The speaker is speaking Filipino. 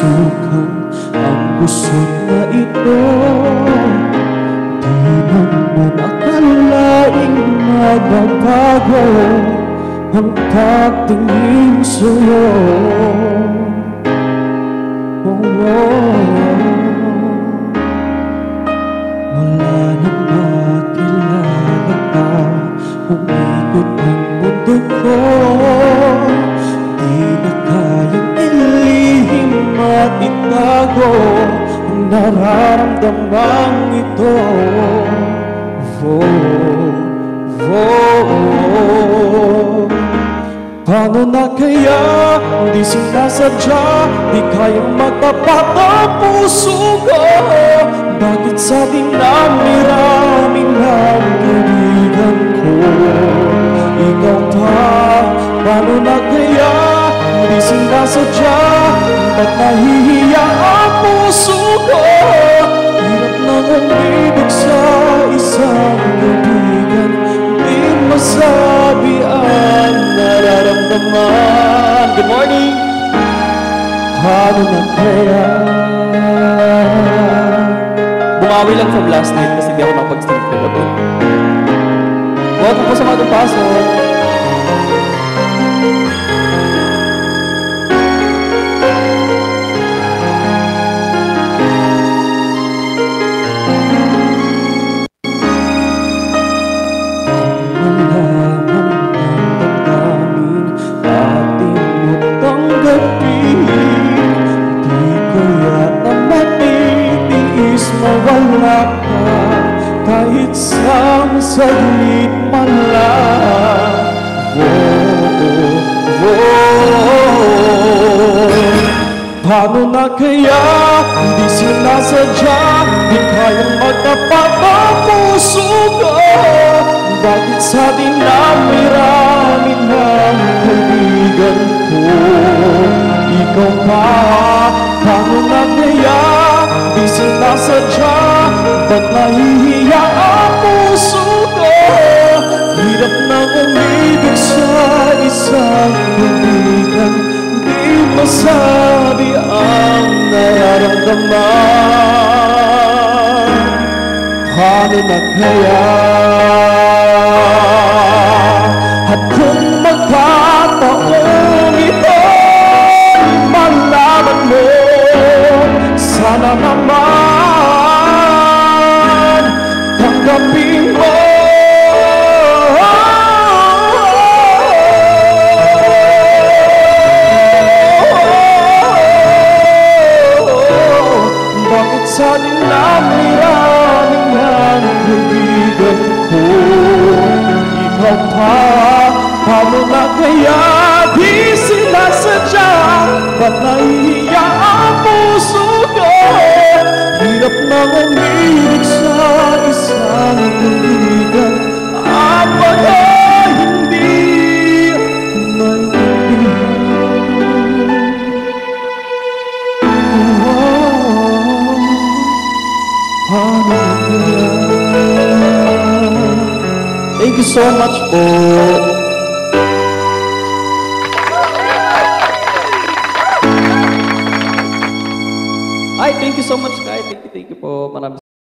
susukan ang busog na ito. Di naman akalaing magbabago ang pagtingin sa'yo. Wala nang makilala ka, umikot ang mundo ko. Di na kayang ilihim at itago ang nararamdaman ito. Paano na kaya di sinasadya, di kayang magtapat ang puso ko? Bakit sa dinami-rami ng kaibigan ko ikaw pa? Paano na kaya di sinasadya, ba't nahihiya ang puso ko? Hirap nang umibig sa isang kaibigan, di masabi ang nararamdaman. Good morning! Paano na kaya? Bumawi lang from last night kasi di ako nakapag-stream ka gabi. Welcome po sa mga pasok. Kahit sa saglit man lang. Paano na kaya hindi sinasadya, di kayang magtapat ang puso ko? Bakit sa dinami-rami ng kaibigan ko ikaw pa? Paano na kaya di sinasadya, ba't nahihiya ang puso ko? Hirap nang umibig sa isang kaibigan, di masabi ang nararamdaman. Paano na kaya? At kung magkataon ito'y malaman mo, sana naman tanggapin mo. Bakit sa dinami-raming ng kaibigan ko ikaw pa? Paano na kaya di sinasadya, ba't nahihiya ang puso ko? Hirap nang umibig sa isang kaibigan, at baka hindi Thank you so much po. Ay, thank you so much